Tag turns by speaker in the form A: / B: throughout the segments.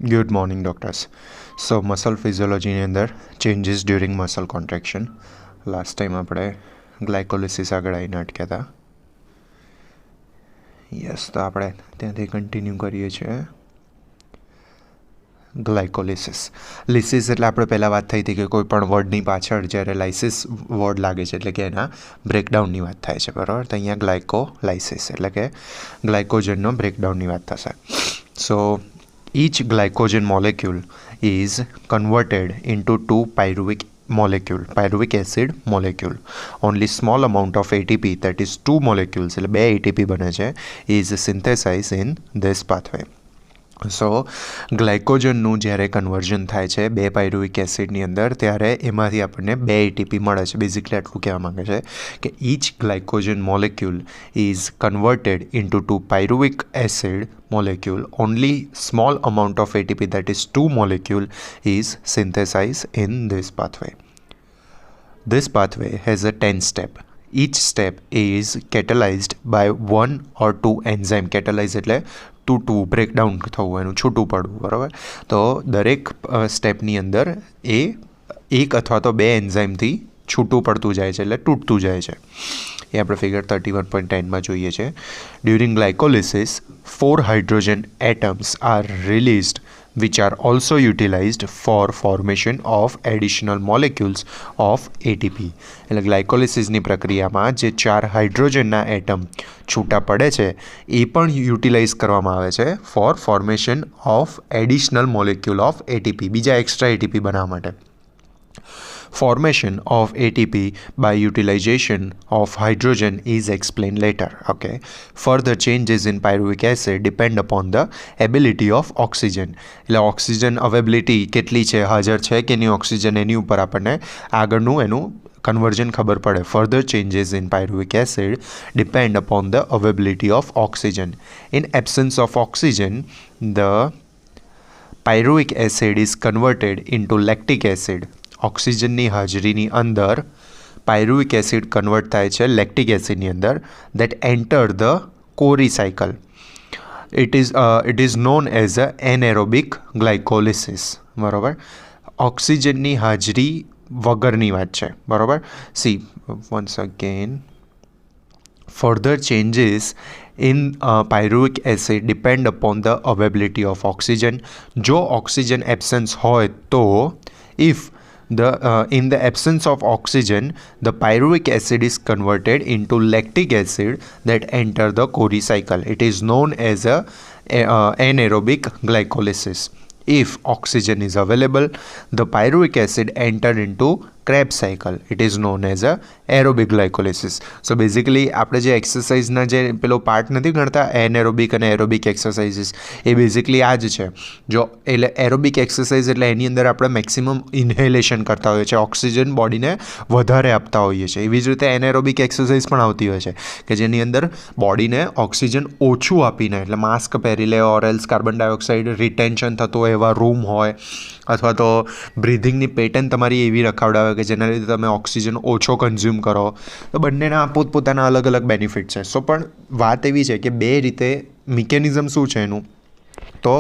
A: Good morning, doctors. So, muscle physiology ની અંદર changes during muscle contraction. Last time આપણે glycolysis આગળ આવીને અટક્યા હતા. યસ, તો આપણે ત્યાંથી કન્ટિન્યુ કરીએ છીએ. ગ્લાયકોલિસિસ લિસિસ એટલે આપણે પહેલાં વાત થઈ હતી કે કોઈ પણ વર્ડની પાછળ જ્યારે લાઇસિસ વર્ડ લાગે છે એટલે કે એના બ્રેકડાઉનની વાત થાય છે, બરાબર. તો અહીંયા ગ્લાયકોલાઇસિસ એટલે કે ગ્લાયકોજનનો બ્રેકડાઉનની વાત થશે. સો each glycogen molecule is converted into two pyruvic acid molecule. Only small amount of ATP, that is 2 molecules એટલે 2 ATP બને છે, is synthesized in this pathway. સો ગ્લાયકોજનનું જ્યારે કન્વર્ઝન થાય છે 2 પાયરુવિક એસિડની અંદર ત્યારે એમાંથી આપણને 2 ATP મળે છે. બેઝિકલી આટલું કહેવા માંગે છે કે each glycogen molecule is converted into 2 pyruvic acid molecule. Only small amount of ATP, that is 2 molecule, is synthesized in this pathway. This pathway has a 10 step. Each step is catalyzed by 1 or 2 enzyme. Catalyze એટલે તૂટવું, breakdown થવું, એનું છૂટું પડવું, બરાબર. તો દરેક સ્ટેપની અંદર એ એક અથવા તો 2 એન્ઝાઇમથી છૂટું પડતું જાય છે એટલે તૂટતું જાય છે. એ આપણે ફિગર 31.10માં જોઈએ છે. During glycolysis 4 hydrogen atoms are released which are also utilized for formation of additional molecules of ATP. એટલે ગ્લાયકોલિસિસની પ્રક્રિયામાં જે 4 હાઇડ્રોજનના એટમ છૂટા પડે છે એ પણ યુટિલાઇઝ કરવામાં આવે છે for formation of additional molecule of ATP, બીજા એક્સ્ટ્રા ATP બનાવવા માટે. Formation of ATP by utilization of hydrogen is explained later. Okay. Further changes in pyruvic acid depend upon the ability of oxygen. એટલે oxygen availability કેટલી છે, હાજર છે કે નહીં ઓક્સિજન, એની ઉપર આપણને આગળનું એનું કન્વર્ઝન ખબર પડે. Further changes in pyruvic acid depend upon the availability of oxygen. In absence of oxygen, the pyruvic acid is converted into lactic acid. ઓક્સિજનની હાજરીની અંદર પાયરુવિક એસિડ કન્વર્ટ થાય છે લેક્ટિક એસિડની અંદર. દેટ એન્ટર ધ કોરી cycle. It is known as a anaerobic glycolysis, બરાબર. ઓક્સિજનની હાજરી વગરની વાત છે, બરાબર. C once again, further changes in pyruvic acid depend upon the availability of oxygen. જો ઓક્સિજન એબ્સન્સ હોય તો if in the absence of oxygen, the pyruvic acid is converted into lactic acid that enter the Cori cycle. It is known as a anaerobic glycolysis. If oxygen is available, the pyruvic acid enter into Krebs cycle. It is known as a aerobic glycolysis. So basically આપણે જે એક્સરસાઇઝના જે પેલો part નથી ગણતા anaerobic અને aerobic exercises, એ basically આ જ છે. જો એટલે એરોબિક એક્સરસાઇઝ એટલે એની અંદર આપણે મેક્સિમમ ઇન્હેલેશન કરતા હોઈએ છીએ, ઓક્સિજન બોડીને વધારે આપતા હોઈએ છીએ. એવી જ રીતે એનએરોબિક એક્સરસાઇઝ પણ આવતી હોય છે કે જેની અંદર બોડીને ઓક્સિજન ઓછું આપીને, એટલે માસ્ક પહેરી લે or else carbon dioxide retention થતું હોય એવા રૂમ હોય, અથવા તો બ્રિધિંગની પેટર્ન તમારી એવી રખાવડાવે કે જેના લીધે તમે ઓક્સિજન ઓછો કન્ઝ્યુમ કરો. તો બંનેના પોતપોતાના અલગ અલગ બેનિફિટ છે. સો પણ વાત એવી છે કે 2 રીતે મિકેનિઝમ શું છે એનું, તો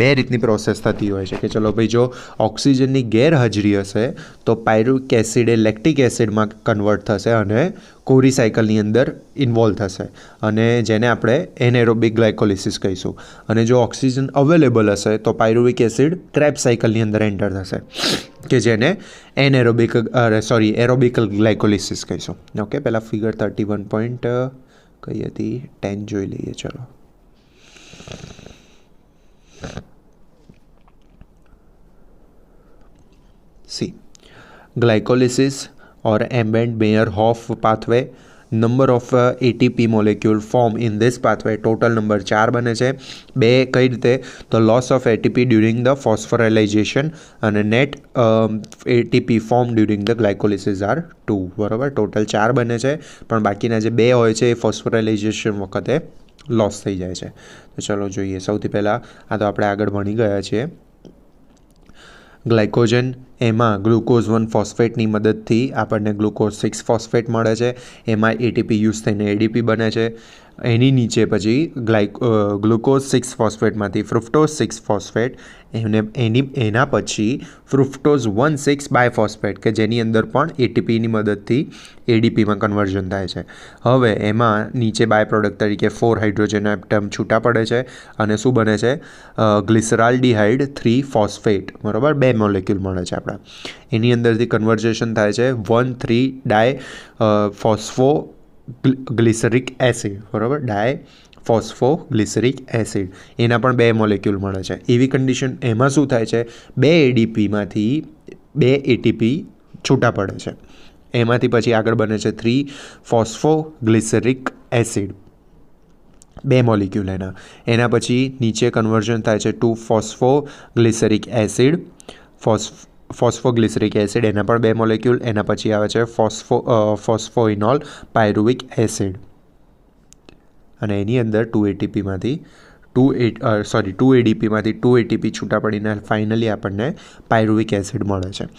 A: 2 રીતની પ્રોસેસ થતી હોય છે કે ચલો ભાઈ, જો ઓક્સિજનની ગેરહાજરી હશે તો પાયરુવિક એસિડ એ લેક્ટિક એસિડમાં કન્વર્ટ થશે અને કોરી સાયકલની અંદર ઇન્વોલ્વ થશે, અને જેને આપણે એનએરોબિક ગ્લાયકોલિસિસ કહીશું. અને જો ઓક્સિજન અવેલેબલ હશે તો પાયરુવિક એસિડ ક્રેબ્સ સાયકલની અંદર એન્ટર થશે કે જેને એરોબિક ગ્લાયકોલિસિસ કહીશું. ઓકે, પહેલાં ફિગર 31 પોઈન્ટ કઈ હતી 10 જોઈ લઈએ. ચલો, see, glycolysis or Embed-Meyerhof pathway. Number of ATP molecule form in this pathway, total number 4 બને છે. 2 કઈ રીતે, તો loss of ATP during the phosphorylation અને net ATP form during the glycolysis are 2, બરાબર. ટોટલ 4 બને છે, પણ બાકીના જે 2 હોય છે એ ફોસ્ફોરાઇલેશન વખતે લોસ થઈ જાય છે. તો ચલો જોઈએ. સૌથી પહેલાં આ તો આપણે આગળ ભણી ગયા છીએ. ગ્લાયકોજન, એમાં ગ્લુકોઝ 1 ફોસ્ફેટની મદદથી આપણને ગ્લુકોઝ 6 ફોસ્ફેટ મળે છે. એમાં ATP યુઝ થઈને ADP બને છે. એની નીચે પછી ગ્લુકોઝ 6 ફોસ્ફેટમાંથી ફ્રુક્ટોઝ 6 ફોસ્ફેટ, એના પછી ફ્રુક્ટોઝ 1,6 બાયફોસ્ફેટ કે જેની અંદર પણ એટીપીની મદદથી એડીપીમાં કન્વર્ઝન થાય છે. હવે એમાં નીચે બાય પ્રોડક્ટ તરીકે 4 હાઇડ્રોજન એટમ છૂટા પડે છે અને શું બને છે? ગ્લિસરાલ્ડિહાઇડ 3 ફોસ્ફેટ, બરાબર, 2 મોલેક્યુલ મળે છે આપણા. એની અંદરથી કન્વર્ઝેશન થાય છે 1,3 ડાય ફોસ્ફો ગ્લિસરિક એસિડ, બરાબર, ડાયફોસ્ફો ગ્લિસરિક એસિડ, એના પણ 2 મોલેક્યુલ મળે છે. એવી કન્ડિશન એમાં શું થાય છે? 2 એડીપીમાંથી 2 એટીપી છૂટા પડે છે. એમાંથી પછી આગળ બને છે 3 ફોસ્ફો ગ્લિસરિક એસિડ, 2 મોલેક્યુલ એના પછી નીચે કન્વર્ઝન થાય છે 2 ફોસ્ફો ગ્લિસરિક એસિડ, ફોસ્ફોગ્લિસરિક એસિડ, એના પણ 2 મોલેક્યુલ. એના પછી આવે છે ફોસ્ફોઇનોલ પાયરુવિક એસિડ, અને એની અંદર 2 એટીપીમાંથી 2 એડીપીમાંથી 2 એટીપી છૂટા પડીને ફાઇનલી આપણને પાયરુવિક એસિડ મળે છે.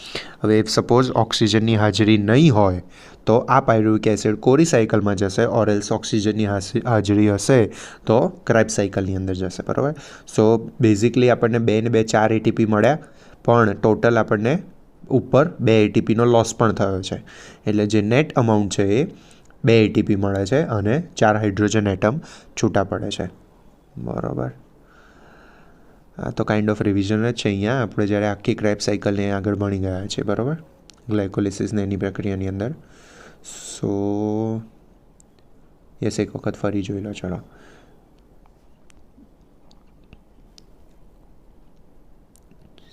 A: હવે સપોઝ ઓક્સિજનની હાજરી નહીં હોય તો આ પાયરુવિક એસિડ કોરી સાયકલમાં જશે, ઓર એલ્સ ઓક્સિજનની હાજરી હશે તો ક્રેબ્સ સાયકલની અંદર જશે, બરાબર. સો બેઝિકલી આપણને 2 ને 2 4 એટીપી મળ્યા, પણ ટોટલ આપણને ઉપર 2 એટીપીનો લોસ પણ થયો છે. એટલે જે નેટ અમાઉન્ટ છે એ 2 એટીપી મળે છે અને 4 હાઇડ્રોજન એટમ છૂટા પડે છે, બરાબર. આ તો કાઇન્ડ ઓફ રિવિઝન જ છે અહીંયા આપણે જ્યારે આખી ક્રેબ્સ સાયકલને આગળ ભણી ગયા છે, બરાબર, ગ્લાયકોલિસિસને એની પ્રક્રિયાની અંદર. સો યસ, એક વખત ફરી જોઈ લો. ચલો,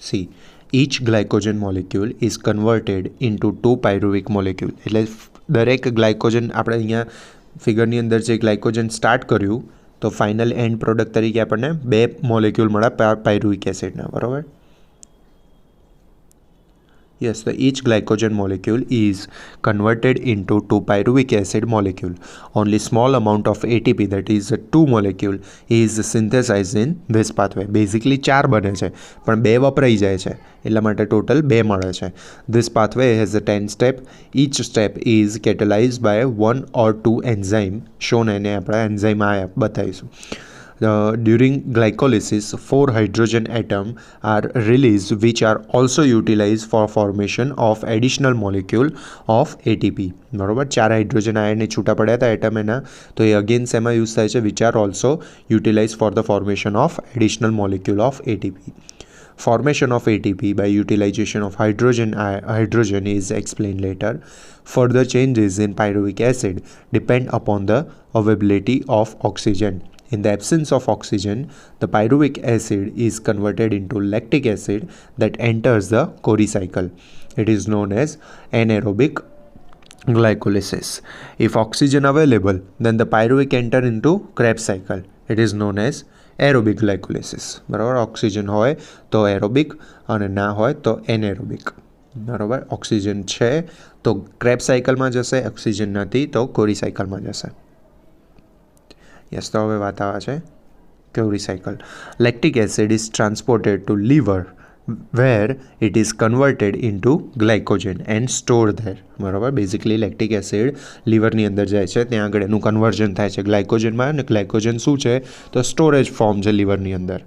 A: See, each glycogen molecule is converted into 2 pyruvic molecule. એટલે દરેક ગ્લાયકોજન, આપણે અહીંયા ફિગરની અંદર જે ગ્લાયકોજન સ્ટાર્ટ કર્યું તો ફાઇનલ એન્ડ પ્રોડક્ટ તરીકે આપણને 2 મોલેક્યુલ મળ્યા પાયરુવિક એસિડના, બરાબર. Yes, so each glycogen molecule is converted into 2 pyruvic acid molecule. Only small amount of ATP, that is 2 molecule, is synthesized in this pathway. Basically 4 બને છે પણ 2 વપરાઈ જાય છે, એટલા માટે ટોટલ 2 મળે છે. This pathway has a 10 step. Each step is catalyzed by 1 or 2 enzyme. shown એને આપણે એન્ઝાઇમ આ બતાવીશું. During glycolysis, 4 hydrogen atoms are released, which are also utilized for formation of additional molecule of ATP. બરાબર, 4 hydrogen આયનને છૂટા પડ્યા હતા atom એના, તો એ અગેન શેમાં યુઝ થાય છે? which are also utilized for the formation of additional molecule of ATP. Formation of ATP by utilization of hydrogen is explained later. Further changes in pyruvic acid depend upon the availability of oxygen. In the absence of oxygen, the pyruvic acid is converted into lactic acid that enters the Cori cycle. It is known as anaerobic glycolysis. If oxygen available, then the pyruvic enter into Krebs cycle. It is known as aerobic glycolysis. બરાબર, oxygen હોય તો aerobic અને ના હોય તો anaerobic, બરાબર. Oxygen છે તો ક્રેબ્સ સાયકલમાં જશે, ઓક્સિજન નથી તો કોરી સાયકલમાં જશે. યસ, તો હવે વાત આવે છે Cori cycle. Lactic acid is transported to liver where it is converted into glycogen and stored there. બરાબર, બેઝિકલી લેક્ટિક એસિડ લીવરની અંદર જાય છે, ત્યાં આગળ એનું કન્વર્ઝન થાય છે ગ્લાયકોજનમાં, અને ગ્લાયકોજન શું છે તો સ્ટોરેજ ફોર્મ છે લીવરની અંદર.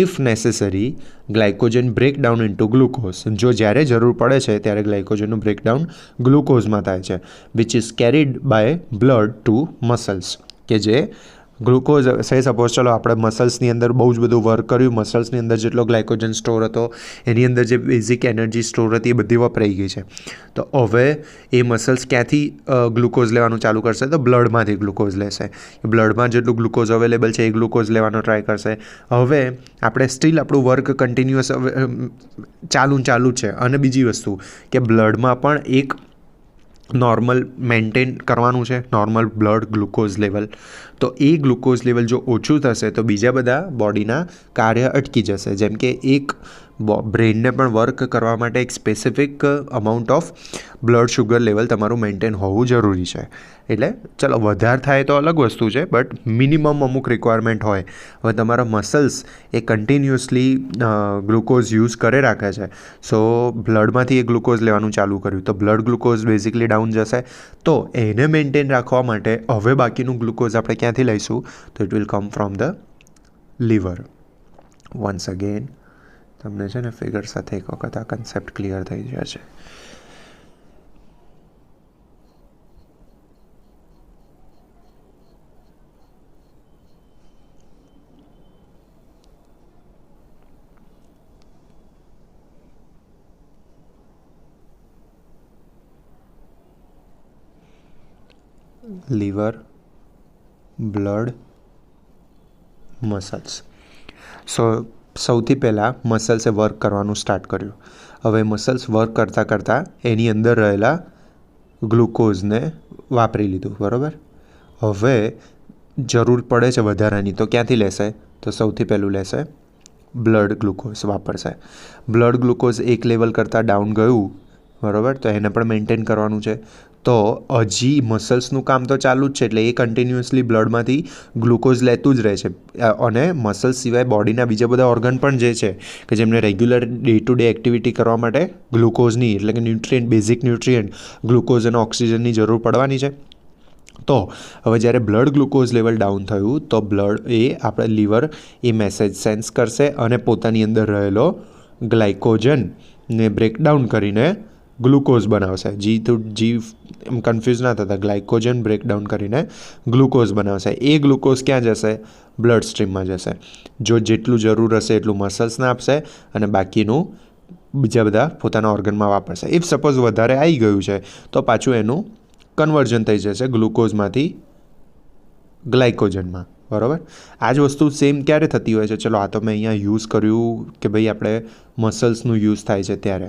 A: If necessary, glycogen breakdown into glucose. જો જ્યારે જરૂર પડે છે ત્યારે ગ્લાયકોજનનું બ્રેકડાઉન ગ્લુકોઝમાં થાય છે, which is carried by blood to muscles. કે જે ગ્લુકોઝ છે, સપોઝ ચલો આપણે મસલ્સની અંદર બહુ જ બધું વર્ક કર્યું, મસલ્સની અંદર જેટલો ગ્લાયકોજન સ્ટોર હતો એની અંદર જે બેઝિક એનર્જી સ્ટોર હતી એ બધી વપરાઈ ગઈ છે, તો હવે એ મસલ્સ ક્યાંથી ગ્લુકોઝ લેવાનું ચાલુ કરશે? તો બ્લડમાંથી ગ્લુકોઝ લેશે. બ્લડમાં જેટલું ગ્લુકોઝ અવેલેબલ છે એ ગ્લુકોઝ લેવાનો ટ્રાય કરશે. હવે આપણે સ્ટીલ આપણું વર્ક કન્ટિન્યુઅસ ચાલુ છે. અને બીજી વસ્તુ કે બ્લડમાં પણ એક નોર્મલ મેન્ટેન કરવાનું છે, નોર્મલ બ્લડ ગ્લુકોઝ લેવલ. તો એ ગ્લુકોઝ લેવલ જો ઓછું થશે તો બીજા બધા બોડીના કાર્ય અટકી જશે. જેમ કે એક બ્રેઇનને પણ વર્ક કરવા માટે એક specific amount of blood sugar level તમારું મેન્ટેન હોવું જરૂરી છે. એટલે ચલો વધારે થાય તો અલગ વસ્તુ છે, બટ મિનિમમ અમુક રિક્વાયરમેન્ટ હોય. હવે તમારા મસલ્સ એ કન્ટિન્યુઅસલી ગ્લુકોઝ યુઝ કરે રાખે છે, સો બ્લડમાંથી એ ગ્લુકોઝ લેવાનું ચાલુ કર્યું તો બ્લડ ગ્લુકોઝ બેઝિકલી ડાઉન જશે. તો એને મેન્ટેન રાખવા માટે હવે બાકીનું ગ્લુકોઝ આપણે ક્યાંથી ક્યાંથી લઈશું? તો it will come from the liver. Once again તમને છે ને ફિગર સાથે એક વખત આ કન્સેપ્ટ ક્લિયર થઈ જશે. Liver, blood, muscles. સૌથી પહેલાં મસલ્સે વર્ક કરવાનું સ્ટાર્ટ કર્યું. હવે મસલ્સ વર્ક કરતાં એની અંદર રહેલા ગ્લુકોઝને વાપરી લીધું, બરાબર. હવે જરૂર પડે છે વધારાની, તો ક્યાંથી લેશે? તો સૌથી પહેલું લેશે બ્લડ ગ્લુકોઝ વાપરશે. બ્લડ ગ્લુકોઝ એક લેવલ કરતાં ડાઉન ગયું, બરાબર, તો એને પણ મેન્ટેન કરવાનું છે. તો હજી મસલ્સનું કામ તો ચાલુ જ છે, એટલે એ કન્ટિન્યુઅસલી બ્લડમાંથી ગ્લુકોઝ લેતું જ રહે છે. અને મસલ્સ સિવાય બોડીના બીજા બધા ઓર્ગન પણ જે છે કે જેમને regular day to day activity કરવા માટે ગ્લુકોઝની એટલે કે ન્યુટ્રિયન્ટ, બેઝિક ન્યુટ્રિયન્ટ ગ્લુકોઝ અને ઓક્સિજનની જરૂર પડવાની છે. તો હવે જ્યારે બ્લડ ગ્લુકોઝ લેવલ ડાઉન થયું તો આપણે લીવર એ મેસેજ સેન્સ કરશે અને પોતાની અંદર રહેલો ગ્લાયકોજનને બ્રેકડાઉન કરીને ગ્લુકોઝ બનાવશે. એમ કન્ફ્યુઝ ના થતા, ગ્લાયકોજન બ્રેકડાઉન કરીને ગ્લુકોઝ બનાવશે. એ ગ્લુકોઝ ક્યાં જશે? બ્લડ સ્ટ્રીમમાં જશે. જેટલું જરૂર હશે એટલું મસલ્સને આપશે અને બાકીનું બીજા બધા પોતાના ઓર્ગનમાં વાપરશે. ઇફ સપોઝ વધારે આવી ગયું છે તો પાછું એનું કન્વર્ઝન થઈ જશે ગ્લુકોઝમાંથી ગ્લાયકોજનમાં, બરાબર. આ જ વસ્તુ સેમ ક્યારે થતી હોય છે? ચલો, આ તો મેં અહીંયા યુઝ કર્યું કે ભાઈ આપણે મસલ્સનું યુઝ થાય છે ત્યારે,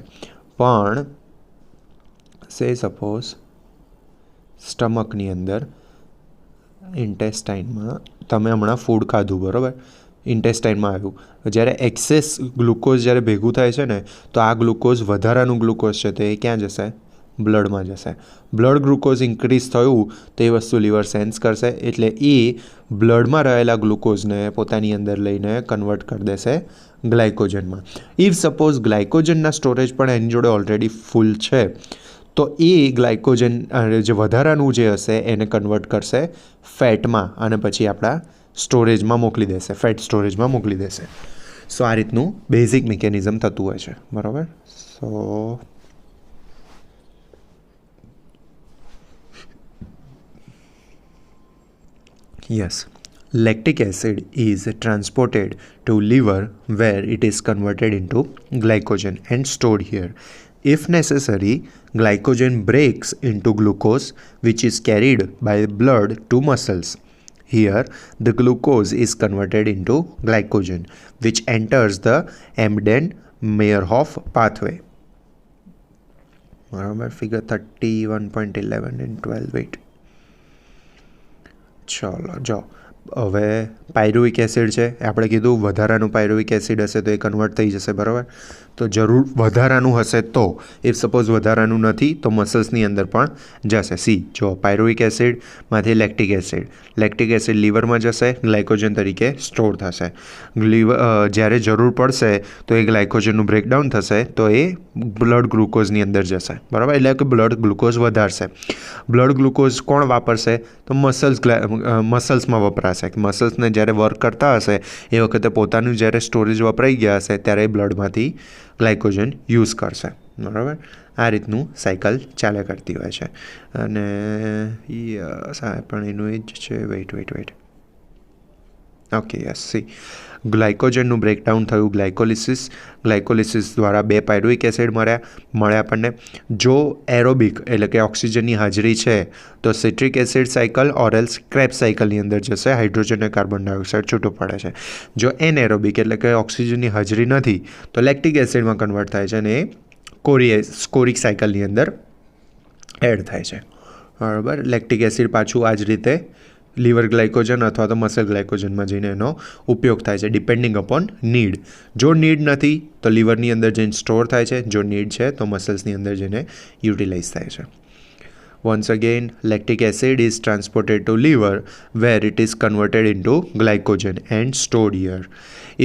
A: પણ સે સપોઝ સ્ટમકની અંદર ઇન્ટેસ્ટાઇનમાં તમે હમણાં ફૂડ ખાધું, બરાબર, ઇન્ટેસ્ટાઇનમાં આવ્યું. જ્યારે એક્સેસ ગ્લુકોઝ જ્યારે ભેગું થાય છે ને, તો આ ગ્લુકોઝ વધારાનું ગ્લુકોઝ છે તો એ ક્યાં જશે? બ્લડમાં જશે. બ્લડ ગ્લુકોઝ ઇન્ક્રીઝ થયું તો એ વસ્તુ લીવર સેન્સ કરશે, એટલે એ બ્લડમાં રહેલા ગ્લુકોઝને પોતાની અંદર લઈને કન્વર્ટ કરી દેશે ગ્લાયકોજનમાં. ઇફ સપોઝ ગ્લાયકોજનના સ્ટોરેજ પણ એની જોડે ઓલરેડી ફૂલ છે તો એ ગ્લાયકોજન જે વધારાનું જે હશે એને કન્વર્ટ કરશે ફેટમાં અને પછી આપણા સ્ટોરેજમાં મોકલી દેશે, ફેટ સ્ટોરેજમાં મોકલી દેશે. સો આ રીતનું બેઝિક મિકેનિઝમ થતું હોય છે, બરાબર. સો yes, lactic acid is transported to liver where it is converted into glycogen and stored here. If necessary, glycogen breaks into glucose which is carried by blood to muscles. Here, the glucose is converted into glycogen which enters the Embden-Meyerhof pathway. બરાબર, figure 31.11 and 12.8. ચલો જો હવે pyruvic acid છે, આપણે કીધું વધારાનું pyruvic acid હશે તો એ કન્વર્ટ થઈ જશે, બરાબર. તો જરૂર વધારાનું હશે તો, ઇફ સપોઝ વધારાનું નથી તો મસલ્સની અંદર પણ જશે. જો પાયરુવિક એસિડમાંથી લેક્ટિક એસિડ લીવરમાં જશે, ગ્લાયકોજન તરીકે સ્ટોર થશે. જ્યારે જરૂર પડશે તો એ ગ્લાયકોજનનું બ્રેકડાઉન થશે તો એ બ્લડ ગ્લુકોઝની અંદર જશે, બરાબર. એટલે કે બ્લડ ગ્લુકોઝ વધારશે. બ્લડ ગ્લુકોઝ કોણ વાપરશે? તો મસલ્સમાં વપરાશે. મસલ્સને જ્યારે વર્ક કરતા હશે એ વખતે પોતાનું જ્યારે સ્ટોરેજ વપરાઈ ગયા હશે ત્યારે ગ્લડમાંથી ગ્લાયકોજન યુઝ કરશે, બરાબર. આ રીતનું સાયકલ ચાલે કરતી હોય છે. અને પણ એનું એ જ છે. Wait okay, yes. ગ્લાયકોજનનું બ્રેકડાઉન થયું, ગ્લાયકોલિસિસ દ્વારા 2 પાયરુવિક એસિડ મળ્યા આપણને. જો એરોબિક એટલે કે ઓક્સિજનની હાજરી છે તો citric acid cycle or else Krebs સાયકલની અંદર જશે, હાઇડ્રોજન અને કાર્બન ડાયોક્સાઇડ છૂટું પડે છે. જો એનએરોબિક એટલે કે ઓક્સિજનની હાજરી નથી તો લેક્ટિક એસિડમાં કન્વર્ટ થાય છે અને એ સ્કોરિક સાયકલની અંદર એડ થાય છે, બરાબર. લેક્ટિક એસિડ પાછું આ જ રીતે લીવર ગ્લાયકોજન અથવા તો મસલ ગ્લાયકોજનમાં જઈને એનો ઉપયોગ થાય છે ડિપેન્ડિંગ અપોન નીડ. જો નીડ નથી તો લીવરની અંદર જઈને સ્ટોર થાય છે, જો નીડ છે તો મસલ્સની અંદર જઈને યુટિલાઇઝ થાય છે. Once again, lactic acid is transported to liver where it is converted into glycogen and stored here.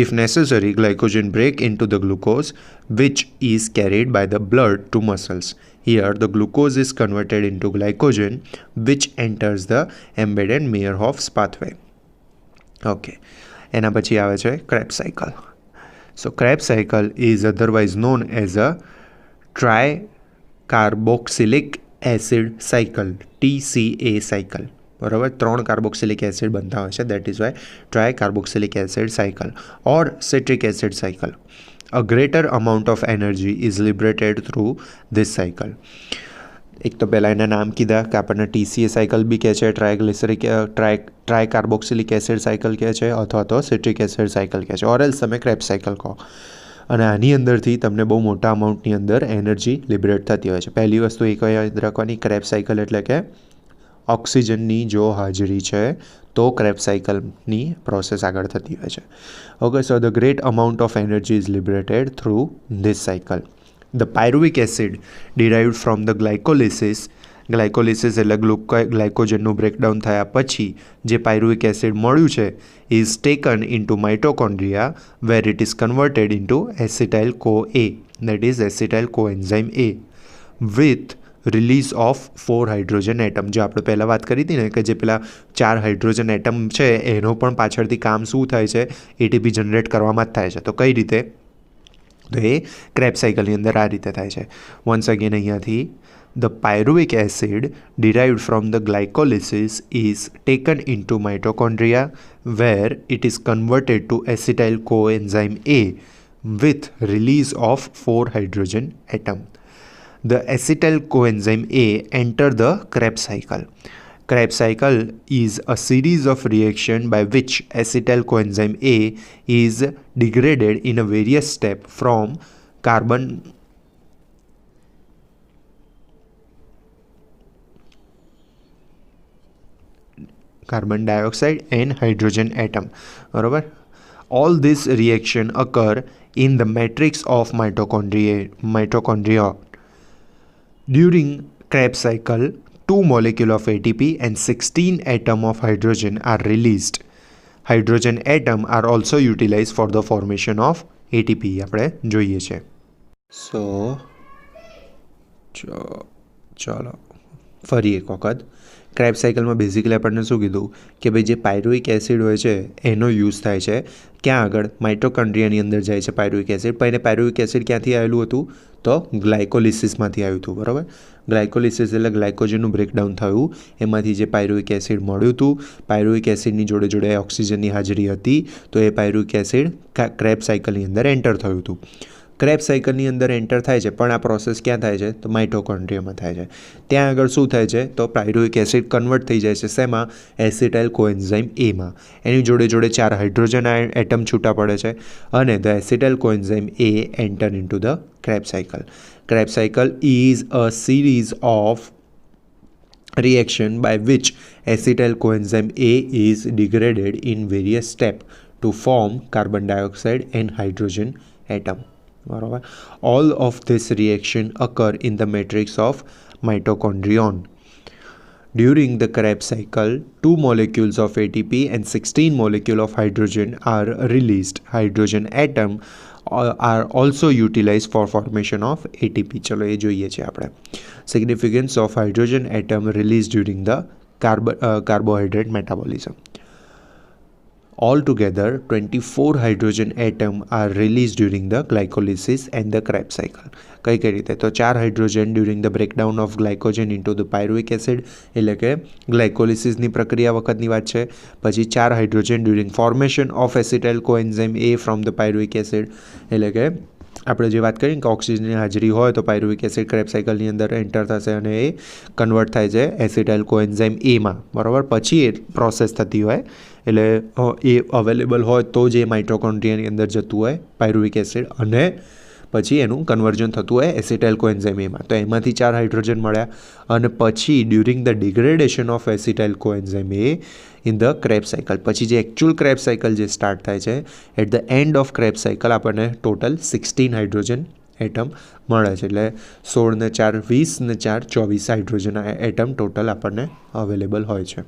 A: If necessary, glycogen break into the glucose which is carried by the blood to muscles. Here, the glucose is converted into glycogen, which enters the embedded Meyerhoff's pathway. Okay. એના પછી આવે છે Krebs cycle. So, Krebs cycle is otherwise known as a tricarboxylic acid cycle, TCA cycle. બરાબર, 3 carboxylic acid બનતા હોય છે, that is why tricarboxylic acid cycle or citric acid cycle. A greater amount of energy is liberated through this cycle. એક તો પહેલાં એના નામ કીધા કે આપણને TCA સાયકલ બી કહે છે, ટ્રાયકાર્બોક્સિલિક એસિડ સાયકલ કહે છે, અથવા તો સિટ્રિક એસિડ સાયકલ કહે છે, ઓર એલ્સ તમે ક્રેબ્સ સાયકલ કહો. અને આની અંદરથી તમને બહુ મોટા અમાઉન્ટની અંદર એનર્જી લિબરેટ થતી હોય છે. પહેલી વસ્તુ એ યાદ રાખવાની, ક્રેબ્સ સાયકલ એટલે કે ઓક્સિજનની જો હાજરી છે તો ક્રેબ્સ સાયકલની પ્રોસેસ આગળ થતી હોય છે. Okay, so the great amount of energy is liberated through this cycle. The pyruvic acid derived from the glycolysis એટલે ગ્લાયકોજનનું બ્રેકડાઉન થયા પછી જે પાયરુવિક એસિડ મળ્યું છે is taken into mitochondria where it is converted into acetyl CoA, that is acetyl coenzyme A, with release of 4 hydrogen atom. જો આપણે પહેલાં વાત કરી હતી ને કે જે પેલા 4 હાઇડ્રોજન એટમ છે એનો પણ પાછળથી કામ શું થાય છે, ATP જનરેટ કરવામાં જ થાય છે. તો કઈ રીતે? તો એ ક્રેબ્સ સાયકલની અંદર આ રીતે થાય છે. વન્સ અગેન અહીંયાથી the pyruvic acid derived from the glycolysis is taken into mitochondria where it is converted to acetyl coenzyme A with release of 4 hydrogen atom. The acetyl coenzyme A enter the Krebs cycle. Krebs cycle is a series of reactions by which acetyl coenzyme A is degraded in a various steps from carbon dioxide and hydrogen atom. Barabar? All these reactions occur in the matrix of mitochondria. During Krebs cycle, 2 molecules of ATP and 16 atoms of hydrogen are released. Hydrogen atoms are also utilized for the formation of ATP. આપણે જોઈએ છે. So, ચાલો ફરી એક વખત crabs સાયકલમાં basically આપણને શું કીધું કે ભાઈ જે પાયરુવિક એસિડ હોય છે એનો યુઝ થાય છે ક્યાં આગળ? માઇટોકોન્ડ્રિયાની અંદર જાય છે પાયરુવિક એસિડ. પણ એને પાયરુવિક એસિડ ક્યાંથી આવેલું હતું? તો ગ્લાયકોલિસિસમાંથી આવ્યું હતું. બરાબર, ગ્લાયકોલિસિસ એટલે ગ્લાયકોજનનું બ્રેકડાઉન થયું, એમાંથી જે પાયરુવિક એસિડ મળ્યું હતું, પાયરુવિક એસિડની જોડે જોડે ઓક્સિજનની હાજરી હતી, તો એ પાયરુવિક એસિડ ક્રેબ્સ સાયકલની અંદર એન્ટર થયું હતું. ક્રેબ્સ સાયકલની અંદર એન્ટર થાય છે, પણ આ પ્રોસેસ ક્યાં થાય છે? તો માઇટોકોન્ડ્રિયામાં થાય છે. ત્યાં આગળ શું થાય છે? તો પાયરુવિક એસિડ કન્વર્ટ થઈ જાય છે શેમાં? એસિટાઇલ કોએન્ઝાઇમ Aમાં. એની જોડે જોડે 4 હાઇડ્રોજન એટમ છૂટા પડે છે અને the acetyl coenzyme A enter into the Krebs cycle. Krebs cycle is a series of reaction by which acetyl coenzyme A is degraded in various steps to form carbon dioxide and hydrogen atom. All of this reaction occur in the matrix of mitochondrion. During the Krebs cycle, 2 molecules of ATP and 16 molecules of hydrogen are released. Hydrogen atom are also utilized for formation of ATP. ચલો એ જોઈએ છે આપણે. Significance of hydrogen atom released during the carbohydrate metabolism. Altogether, 24 hydrogen atoms are released during the glycolysis and the Krebs cycle. કઈ રીતે? તો 4 hydrogen during the breakdown of glycogen into the pyruvic acid, એટલે કે ગ્લાયકોલિસિસની પ્રક્રિયા વખતની વાત છે. પછી 4 hydrogen during formation of acetyl coenzyme A from the pyruvic acid, એટલે કે આપણે જે વાત કરીએ કે ઓક્સિજનની હાજરી હોય તો પાયરુવિક એસિડ ક્રેબ્સ સાયકલની અંદર એન્ટર થશે અને એ કન્વર્ટ થાય છે એસિટાઇલ કોએન્ઝાઇમ Aમાં. બરાબર, પછી એ પ્રોસેસ થતી હોય એટલે એ અવેલેબલ હોય તો જ એ માઇટોકોન્ડ્રિયાની અંદર જતું હોય પાયરુવિક એસિડ અને પછી એનું કન્વર્ઝન થતું હોય એસિટાઇલ કોએન્ઝાઇમ Aમાં. તો એમાંથી 4 હાઇડ્રોજન મળ્યા અને પછી during the degradation of acetyl coenzyme A in the Krebs cycle, પછી જે એકચ્યુઅલ ક્રેબ્સ સાયકલ જે સ્ટાર્ટ થાય છે at the end of Krebs cycle આપણને ટોટલ 16 હાઇડ્રોજન એટમ મળે છે. એટલે 16 ને 4 20 ને 4 24 હાઇડ્રોજન એટમ ટોટલ આપણને અવેલેબલ હોય છે.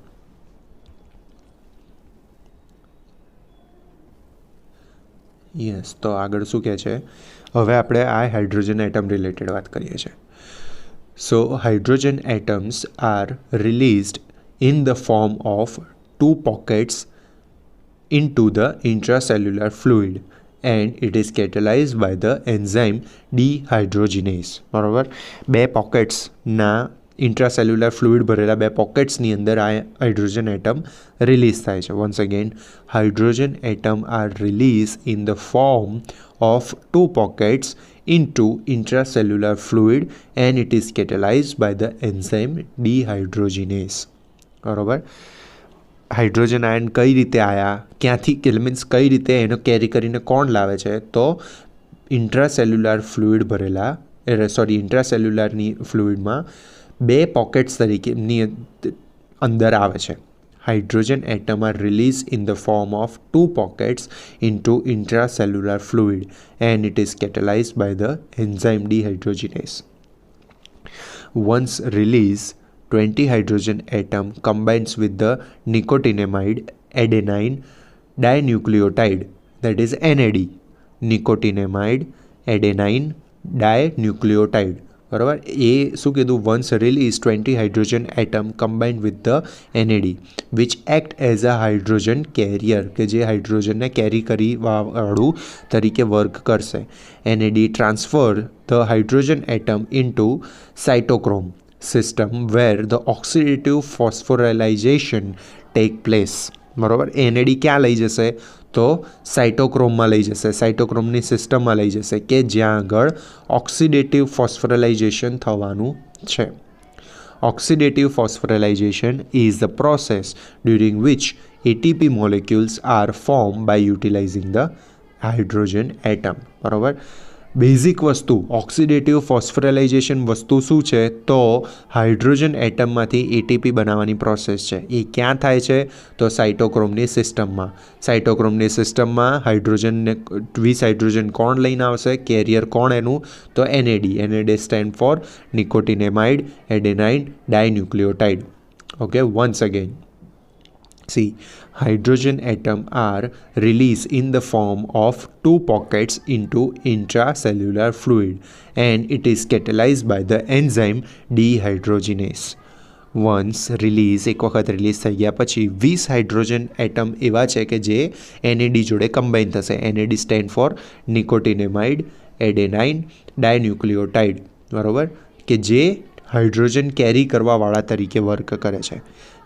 A: યસ, તો આગળ શું કહે છે? હવે આપણે આ હાઇડ્રોજન એટમ રિલેટેડ વાત કરીએ છીએ. So hydrogen atoms are released in the form of two pockets into the intracellular fluid and it is catalyzed by the enzyme dehydrogenase. બરાબર, બે પોકેટ્સના ઇન્ટ્રાસેલ્યુલર ફ્લુઇડ ભરેલા બે પોકેટ્સની અંદર આ હાઇડ્રોજન એટમ રિલીઝ થાય છે. Once again, hydrogen atom are release in the form of two pockets into intracellular fluid and it is catalyzed by the enzyme dehydrogenase. બરાબર, hydrogen ion કઈ રીતે આયા, ક્યાંથી મીન્સ કઈ રીતે એનો કેરી કરીને કોણ લાવે છે, તો ઇન્ટ્રાસેલ્યુલર ફ્લુઇડ ભરેલા ઇન્ટ્રાસેલ્યુલરની ફ્લુઇડમાં બે પોકેટ્સ તરીકેની અંદર આવે છે. Hydrogen atom are released in the form of two pockets into intracellular fluid and it is catalyzed by the enzyme dehydrogenase. Once released, 20 hydrogen atom combines with the nicotinamide adenine dinucleotide, that is NAD, nicotinamide adenine dinucleotide. બરાબર, એ શું કીધું? Once release 20 hydrogen atom combined with the NAD which act as a hydrogen carrier, કે જે હાઇડ્રોજનને carry વાળું તરીકે work કરશે. NAD transfer the hydrogen atom into cytochrome system where the oxidative phosphorylation take place. બરાબર, NAD ક્યાં લઈ જશે? તો સાઇટોક્રોમમાં લઈ જશે, સાઇટોક્રોમની સિસ્ટમમાં લઈ જશે કે જ્યાં આગળ ઓક્સિડેટિવ ફોસ્ફોરાઇલાઇઝેશન થવાનું છે. Oxidative phosphorylation is the process during which ATP molecules are form by utilising the hydrogen atom. બરાબર, બેઝિક વસ્તુ ઓક્સિડેટિવ ફોસ્ફોરાઇલાઇઝેશન વસ્તુ શું છે? તો હાઇડ્રોજન એટમમાંથી ATP બનાવવાની પ્રોસેસ છે. એ ક્યાં થાય છે? તો સાઇટોક્રોમની સિસ્ટમમાં. સાઇટોક્રોમની સિસ્ટમમાં હાઇડ્રોજનને 20 હાઇડ્રોજન કોણ લઈને આવશે? કેરિયર કોણ એનું? તો NAD. NAD stand for nicotinamide adenine dinucleotide. Okay, once again, see, hydrogen atom are released in the form of two pockets into intracellular fluid and it is catalyzed by the enzyme dehydrogenase. Once release, એક વખત release થઈ ગયા પછી 20 hydrogen atom એવા છે કે જે NAD જોડે કમ્બાઈન થશે. NAD stand for nicotinamide adenine dinucleotide. બરાબર, કે જે હાઇડ્રોજન કેરી કરવાવાળા તરીકે વર્ક કરે છે,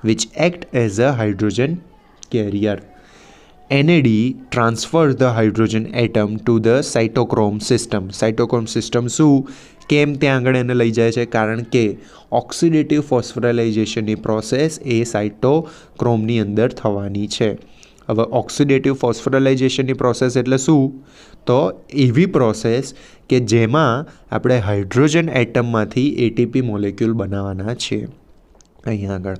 A: which act as a hydrogen carrier. NAD transfers the hydrogen atom to the cytochrome system. cytochrome system શું, કેમ ત્યાં આગળ એને લઈ જાય છે? કારણ કે ઓક્સિડેટિવ ફોસ્ફોરાઇલાઇઝેશનની પ્રોસેસ એ સાઇટોક્રોમની અંદર થવાની છે. હવે ઓક્સિડેટિવ ફોસ્ફોરાઇલાઇઝેશનની પ્રોસેસ એટલે શું? તો એવી પ્રોસેસ કે જેમાં આપણે હાઇડ્રોજન એટમમાંથી ATP મોલેક્યુલ બનાવવાના છીએ. અહીંયા આગળ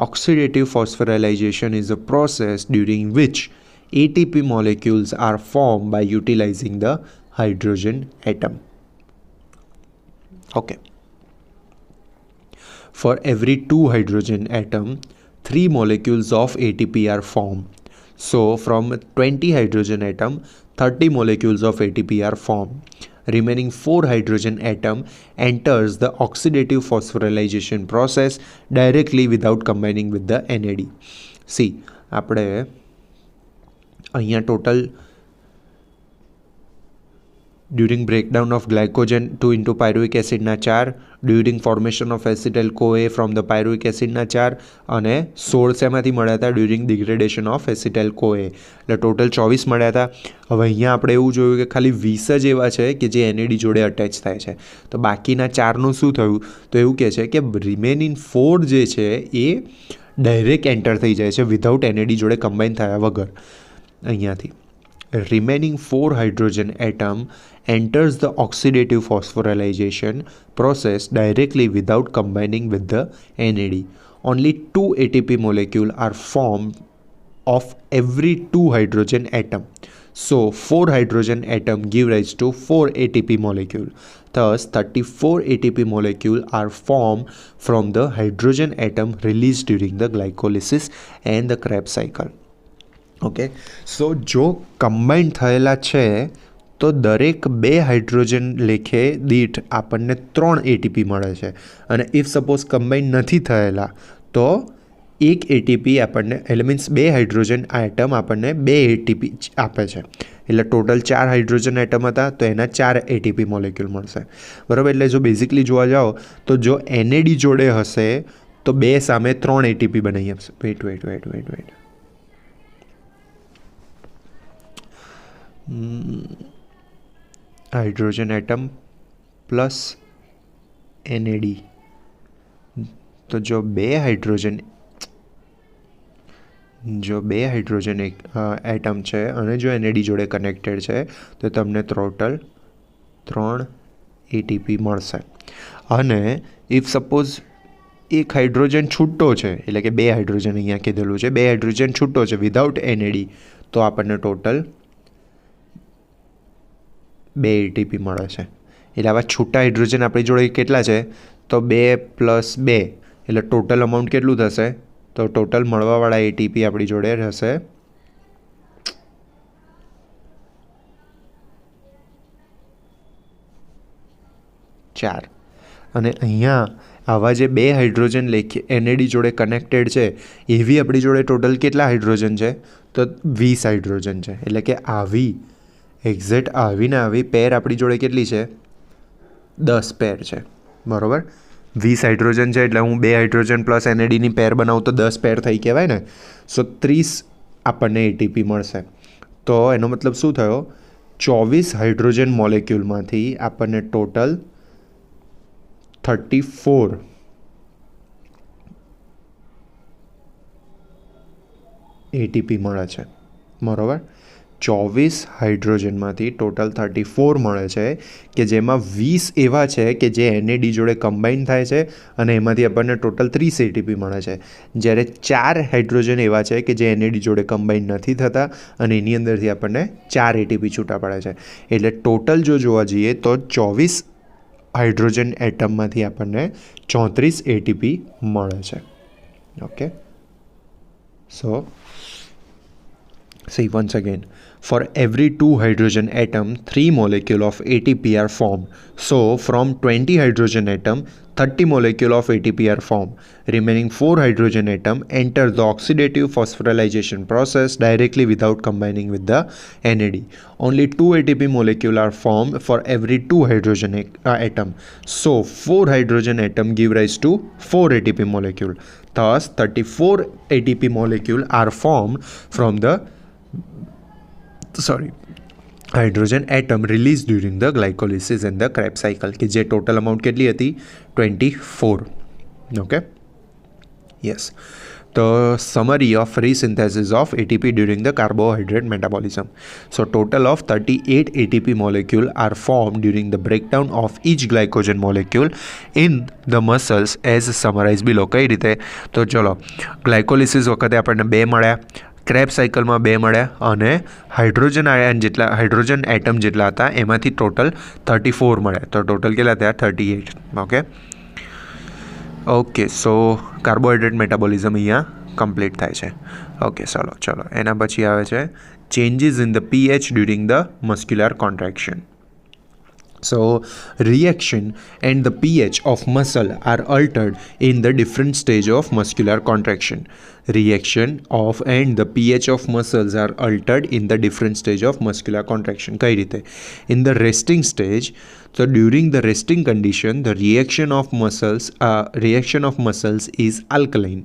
A: oxidative phosphorylation is a process during which ATP molecules are formed by utilizing the hydrogen atom. Okay. For every 2 hydrogen atom, 3 molecules of ATP are formed. So from 20 hydrogen atom, 30 molecules of ATP are formed. Remaining 4 hydrogen atom enters the oxidative phosphorylation process directly without combining with the NAD. See, આપણે અહીંયા total during breakdown of glycogen 2 into pyruvic એસિડના 4, during formation of acetyl CoA from the pyruvic એસિડના 4 અને 16 શેમાંથી મળ્યા હતા? During degradation of acetyl CoA. એટલે total 24 મળ્યા હતા. હવે અહીંયા આપણે એવું જોયું કે ખાલી 20 જ એવા છે કે જે NAD જોડે અટેચ થાય છે. તો બાકીના 4નું શું થયું? તો એવું કહે છે કે રિમેનિંગ 4 જે છે એ ડાયરેક્ટ એન્ટર થઈ જાય છે વિધાઉટ NAD જોડે કમ્બાઈન થયા વગર. અહીંયાથી remaining 4 hydrogen atom enters the oxidative phosphorylation process directly without combining with the NAD. Only 2 ATP molecules are formed of every 2 hydrogen atom. So 4 hydrogen atom give rise to 4 ATP molecule. Thus 34 ATP molecule are formed from the hydrogen atom released during the glycolysis and the Krebs cycle. Okay, so જો combine થયેલા છે તો દરેક 2 hydrogen લેખે દીઠ આપણને 3 ATP મળે છે અને ઇફ સપોઝ કમ્બાઈન નથી થયેલા તો 1 એટીપી આપણને એટલે મીન્સ 2 હાઇડ્રોજન એટમ આપણને 2 એટીપી આપે છે. એટલે ટોટલ 4 હાઇડ્રોજન એટમ હતા તો એના 4 એટીપી મોલેક્યુલ મળશે. બરાબર. એટલે જો બેઝિકલી જોવા જાઓ તો જો NAD જોડે હશે તો 2 સામે 3 એટીપી બનાવી આપશે. Wait hydrogen atom plus NAD. તો જો બે હાઇડ્રોજન એટમ છે અને જો NAD જોડે કનેક્ટેડ છે તો તમને ટોટલ 3 એટીપી મળશે. અને ઇફ સપોઝ એક હાઇડ્રોજન છૂટો છે એટલે કે 2 હાઇડ્રોજન અહીંયા કીધેલું છે, 2 હાઇડ્રોજન છૂટો છે વિધાઉટ NAD તો આપણને ટોટલ 2 એટીપી મળે છે. એટલે આવા છૂટા હાઇડ્રોજન આપણી જોડે કેટલા છે તો 2 + 2 એટલે ટોટલ અમાઉન્ટ કેટલું થશે તો ટોટલ મળવાવાળા એટીપી આપણી જોડે રહેશે 4. અને અહીંયા આવા જે 2 હાઇડ્રોજન NAD જોડે કનેક્ટેડ છે એવી આપણી જોડે ટોટલ કેટલા હાઇડ્રોજન છે તો 20 હાઇડ્રોજન છે. એટલે કે આવી એક્ઝેક્ટ આવી પેર આપણી જોડે કેટલી છે 10 પેર છે. બરાબર. 20 હાઇડ્રોજન છે એટલે હું 2 હાઇડ્રોજન પ્લસ NADની પેર બનાવું તો 10 પેર થઈ કહેવાય ને. સો 30 આપણને એટીપી મળશે. તો એનો મતલબ શું થયો 24 હાઇડ્રોજન મોલેક્યુલમાંથી આપણને ટોટલ 34 એટીપી મળે છે. બરાબર. 24 હાઇડ્રોજનમાંથી ટોટલ 34 મળે છે કે જેમાં 20 એવા છે કે જે NAD જોડે કમ્બાઈન થાય છે અને એમાંથી આપણને ટોટલ 30 એટીપી મળે છે. જ્યારે 4 હાઇડ્રોજન એવા છે કે જે NAD જોડે કમ્બાઈન નથી થતા અને એની અંદરથી આપણને 4 એટીપી છૂટા પડે છે. એટલે ટોટલ જો જોવા જઈએ તો 24 હાઇડ્રોજન એટમમાંથી આપણને 34 એટીપી મળે છે. Okay. So see once again, for every 2 hydrogen atom 3 molecule of ATP are formed. So from 20 hydrogen atom 30 molecule of ATP are formed. Remaining 4 hydrogen atom enter the oxidative phosphorylation process directly without combining with the NAD. Only 2 ATP molecule are formed for every 2 hydrogen atom. So 4 hydrogen atom give rise to 4 ATP molecule. Thus 34 ATP molecule are formed from the hydrogen atom release during the glycolysis and the Krebs cycle કે જે total amount કેટલી હતી 24. Okay. Yes. તો summary of resynthesis of ATP during the carbohydrate metabolism. So total of 38 ATP molecule are formed during the breakdown of each glycogen molecule in the muscles as summarized below. કઈ રીતે તો ચલો glycolysis વખતે આપણને 2 મળ્યા, crab સાયકલમાં 2 મળ્યા અને હાઇડ્રોજન એટમ જેટલા હતા એમાંથી ટોટલ 34 મળ્યા. તો ટોટલ કેટલા થયા 38. ઓકે. સો કાર્બોહાઈડ્રેટ મેટાબોલિઝમ અહીંયા કમ્પ્લીટ થાય છે. ઓકે. ચલો એના પછી આવે છે changes in the pH during the muscular contraction. So reaction and the pH of muscle are altered in the different stage of muscular contraction. Reaction of and the pH of muscles are altered in the different stage of muscular contraction. કઈ રીતે? In the resting stage, so during the resting condition, the reaction of muscles is alkaline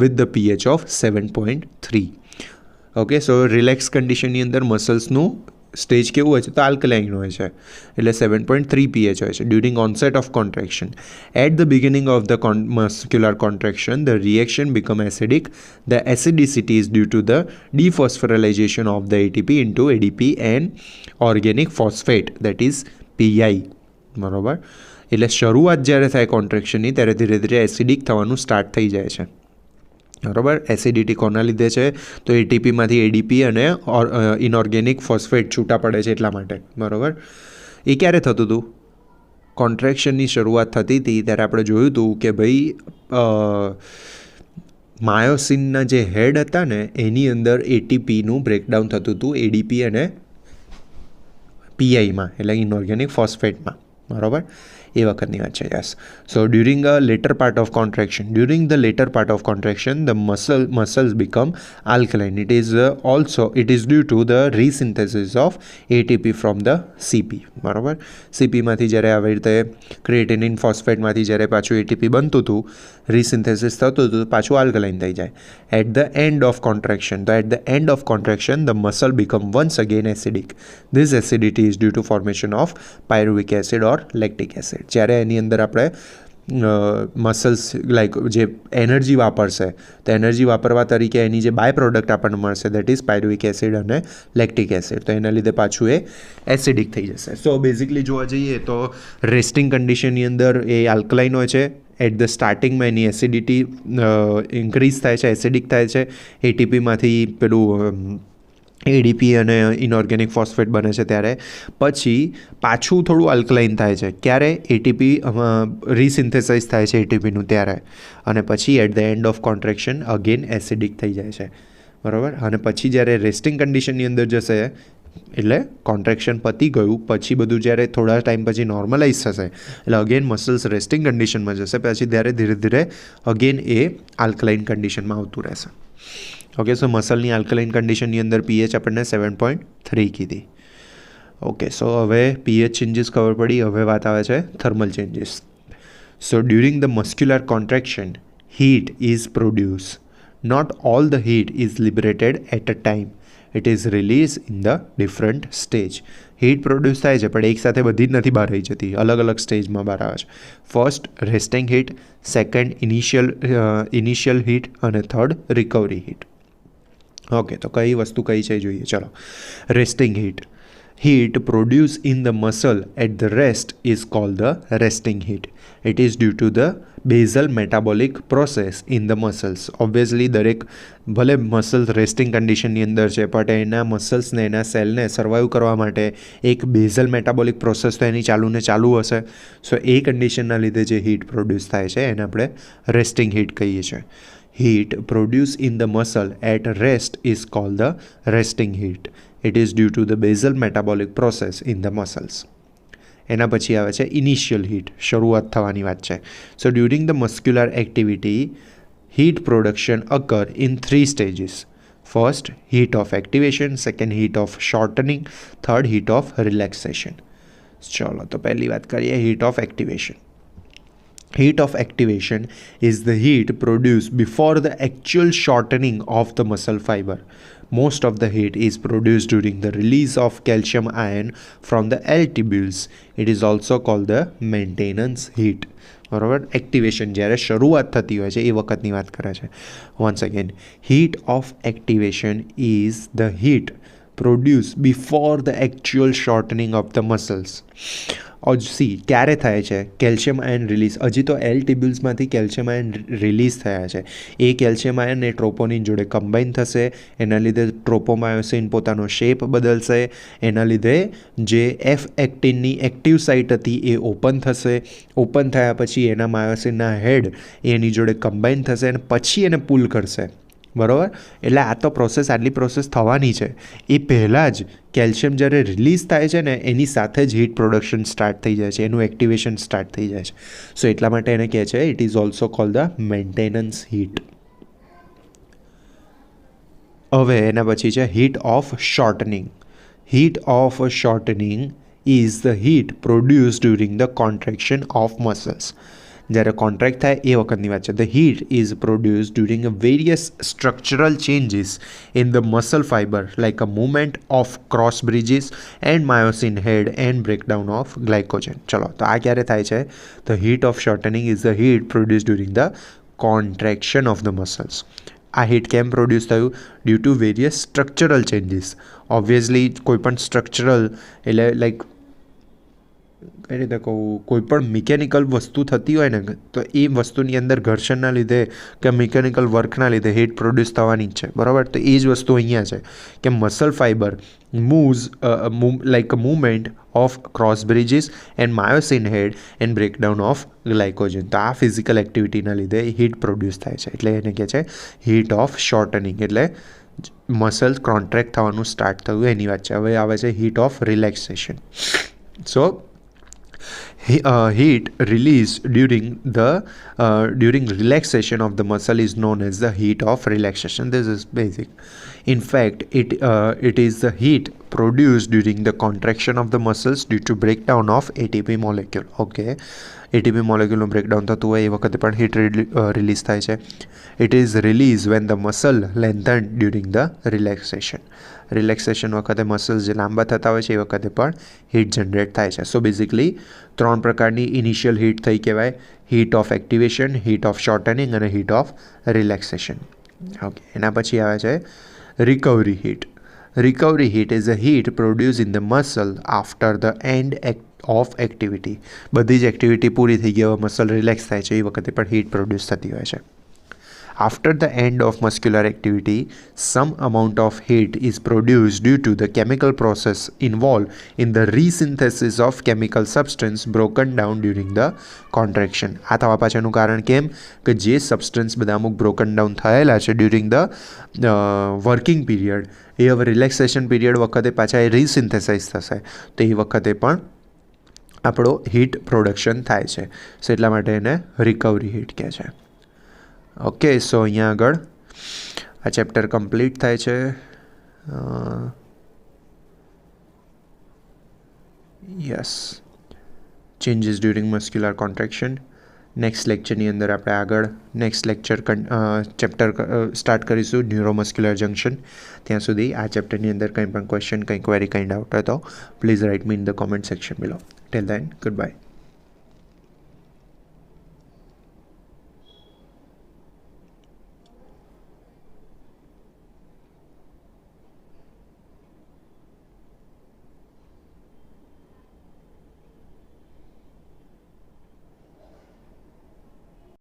A: with the pH of 7.3. Okay, so relax condition ની અંદર મસલ્સનું stage કેવું હોય છે તો alkaline હોય છે એટલે 7.3 pH હોય છે during onset of contraction. At the beginning of the muscular contraction the reaction become acidic. The acidity is due to the dephosphorization of the ATP into ADP and organic phosphate that is PI. બરાબર. એટલે શરૂઆત જ્યારે થાય કોન્ટ્રેક્શનની ત્યારે ધીરે ધીરે acidic થવાનું start થઈ જાય છે. બરાબર. એસિડિટી કોના લીધે છે તો એટીપીમાંથી ADP અને ઇનઓર્ગેનિક ફોસ્ફેટ છૂટા પડે છે એટલા માટે. બરાબર. એ ક્યારે થતું હતું? કોન્ટ્રેક્શનની શરૂઆત થતી હતી ત્યારે આપણે જોયું હતું કે ભાઈ માયોસિનના જે હેડ હતા ને એની અંદર ATPનું બ્રેકડાઉન થતું હતું ADP અને પીઆઈમાં એટલે ઇનઓર્ગેનિક ફોસ્ફેટમાં, બરાબર, એ વખતની વાત છે. Yes. So during a latter part of contraction, during the latter part of contraction the muscles become alkaline. It is due to the resynthesis of ATP from the CP, બરાબર. સીપીમાંથી જ્યારે આવી રીતે ક્રિએટિનિન ફોસ્ફેટમાંથી જ્યારે પાછું એટીપી બનતું હતું, રીસિન્થેસિસ થતું હતું, પાછું આલ્કલાઇન થઈ જાય. At the end of contraction, તો at the end of contraction the muscle become once again acidic. This acidity is due to formation of pyruvic acid or lactic acid. જ્યારે એની અંદર આપણે મસલ્સ લાઈક જે energy વાપરશે, તો energy વાપરવા તરીકે એની જે બાય પ્રોડક્ટ આપણને મળશે દેટ ઇઝ પાયરુવિક એસિડ અને લેક્ટિક એસિડ, તો એના લીધે પાછું એ એસિડિક થઈ જશે. સો બેઝિકલી જોવા જઈએ તો રેસ્ટિંગ કન્ડિશનની અંદર એ આલ્કલાઇન હોય છે. એટ ધ સ્ટાર્ટિંગમાં એની એસિડિટી ઇન્ક્રીઝ થાય છે, એસિડિક થાય છે. એટીપીમાંથી પેલું એડીપી અને ઇનઓર્ગેનિક ફોસ્ફેટ બને છે, ત્યારે પછી પાછું થોડું આલ્કલાઇન થાય છે. ક્યારે? એટીપી રીસિન્થેસાઇઝ થાય છે એટીપીનું ત્યારે, અને પછી at the end of contraction again acidic થઈ જાય છે, બરાબર. અને પછી જ્યારે રેસ્ટિંગ કન્ડિશનની અંદર જશે એટલે કોન્ટ્રેક્શન પતી ગયું પછી બધું જ્યારે થોડા ટાઈમ પછી નોર્મલાઇઝ થશે એટલે અગેન મસલ્સ રેસ્ટિંગ કન્ડિશનમાં જશે, પછી ત્યારે ધીરે ધીરે અગેન એ આલ્કલાઇન કન્ડિશનમાં આવતું રહેશે. ઓકે, સો મસલની આલ્કલાઇન કન્ડિશનની અંદર પીએચ આપણને 7.3 કીધી. ઓકે, સો હવે પીએચ ચેન્જીસ ખબર પડી. હવે વાત આવે છે thermal changes. So during the muscular contraction heat is produce. Not all the heat is liberated at a time. It is release in the different stage. Heat produce થાય છે પણ એકસાથે બધી જ નથી બહાર આવી જતી, અલગ અલગ સ્ટેજમાં બહાર આવે છે. First resting heat, second initial heat અને થર્ડ રિકવરી હીટ. ઓકે, તો કઈ વસ્તુ કઈ છે જોઈએ. ચલો, resting heat. Heat produced in the muscle at the rest is called the resting heat. It is due to the basal metabolic process in the muscles. Obviously દરેક ભલે muscles resting કન્ડિશનની અંદર છે પણ એના મસલ્સને એના સેલને સર્વાઈવ કરવા માટે એક બેઝલ મેટાબોલિક પ્રોસેસ તો એની ચાલુ હશે. સો એ કન્ડિશનના લીધે જે હીટ પ્રોડ્યુસ થાય છે એને આપણે રેસ્ટિંગ હીટ કહીએ છીએ. Heat produced in the muscle at rest is called the resting heat. It is due to the basal metabolic process in the muscles. એના પછી આવે છે ઇનિશિયલ હીટ, શરૂઆત થવાની વાત છે. So during the muscular activity heat production occur in 3 stages. First, heat of activation. Second, heat of shortening. Third, heat of relaxation. ચલો તો પહેલી વાત કરીએ heat of activation. Heat of activation is the heat produced before the actual shortening of the muscle fiber. Most of the heat is produced during the release of calcium ion from the L tubules. It is also called the maintenance heat. બરાબર, activation જ્યારે શરૂઆત થતી હોય છે એ વખતની વાત કરે છે. Once again, heat of activation is the heat produced before the actual shortening of the muscles. ક્યારે થાય છે? Calcium ion release. હજી તો એલ ટિબ્યુલ્સમાંથી કેલ્શિયમ આયન રિલીઝ થયા છે. એ કેલ્શિયમ આયન એ ટ્રોપોનિન જોડે કમ્બાઈન થશે, એના લીધે ટ્રોપોમાયોસિન પોતાનો શેપ બદલશે, એના લીધે જે એફ એક્ટિનની એક્ટિવ સાઇટ હતી એ ઓપન થશે. ઓપન થયા પછી એના માયોસિનના હેડ એની જોડે કમ્બાઈન થશે અને પછી એને પુલ કરશે. બરાબર, એટલે આ તો આટલી પ્રોસેસ થવાની છે. એ પહેલાં જ કેલ્શિયમ જ્યારે રિલીઝ થાય છે ને એની સાથે જ હીટ પ્રોડક્શન સ્ટાર્ટ થઈ જાય છે, એનું એક્ટિવેશન સ્ટાર્ટ થઈ જાય છે. સો એટલા માટે એને કહે છે it is also called the maintenance heat. હવે એના પછી છે heat of shortening. Heat of shortening is the heat produce during the contraction of muscles. જ્યારે કોન્ટ્રેક્ટ થાય એ વખતની વાત છે. The heat is produce during various structural changes in the muscle fibre like a movement of cross bridges and myosin head and breakdown of glycogen. ચલો તો આ ક્યારે થાય છે? The heat of shortening is the heat produce during the contraction of the muscles. આ heat કેમ produce થયું? Due to various structural changes. Obviously કોઈ પણ સ્ટ્રક્ચરલ એટલે લાઈક કઈ રીતે કહું, કોઈ પણ મિકેનિકલ વસ્તુ થતી હોય ને તો એ વસ્તુની અંદર ઘર્ષણના લીધે કે મિકેનિકલ વર્કના લીધે હીટ પ્રોડ્યુસ થવાની જ છે. બરાબર, તો એ જ વસ્તુ અહીંયા છે કે muscle fibre moves like a movement of cross bridges and myosin head and breakdown of glycogen. તો આ ફિઝિકલ એક્ટિવિટીના લીધે હીટ પ્રોડ્યુસ થાય છે એટલે એને કહે છે હીટ ઓફ શોર્ટનિંગ. એટલે મસલ કોન્ટ્રેક્ટ થવાનું સ્ટાર્ટ થયું એની વાત છે. હવે આવે છે heat of relaxation. So heat released during relaxation of the muscle is known as the heat of relaxation. This is basic. In fact, it is the heat produced during the contraction of the muscles due to breakdown of ATP molecule. Okay, ATP molecule breakdown થતું હોય એ વખતે પણ heat release થાય છે. It is released when the muscle lengthened during the relaxation. Relaxation વખતે muscles જે લાંબા થતા હોય છે એ વખતે પણ હીટ જનરેટ થાય છે. સો બેઝિકલી 3 પ્રકારની ઇનિશિયલ હીટ થઈ કહેવાય: heat of activation, heat of shortening અને હીટ ઓફ રિલેક્સેશન. ઓકે, એના પછી આવે છે recovery heat. Recovery heat is a heat produce in the muscle after the end of activity. બધી જ એક્ટિવિટી પૂરી થઈ ગઈ, હવે મસલ રિલેક્સ થાય છે, એ વખતે પણ હીટ પ્રોડ્યુસ થતી હોય છે. After the end of muscular activity, some amount of heat is produced due to the chemical process involved in the resynthesis of chemical substance broken down during the contraction. આ થવા પાછળનું કારણ કેમ કે જે સબસ્ટન્સ બધા અમુક બ્રોકન ડાઉન થયેલા છે ડ્યુરિંગ ધ વર્કિંગ પીરિયડ, એ હવે રિલેક્સેશન પીરિયડ વખતે પાછા એ રીસિન્થેસાઇઝ થશે, તો એ વખતે પણ આપણો હીટ પ્રોડક્શન થાય છે. સો એટલા માટે એને રિકવરી હીટ કહે છે. ઓકે, સો અહીંયા આગળ આ ચેપ્ટર કમ્પ્લીટ થાય છે. Yes, changes during muscular contraction. Next લેક્ચરની અંદર આપણે આગળ નેક્સ્ટ ચેપ્ટર સ્ટાર્ટ કરીશું, ન્યુરોમસ્ક્યુલર જંક્શન. ત્યાં સુધી આ ચેપ્ટરની અંદર કંઈ પણ ક્વેશ્ચન, કંઈ ક્વેરી, કંઈ ડાઉટ હોય તો please write me in the comment section below. Till then, good by.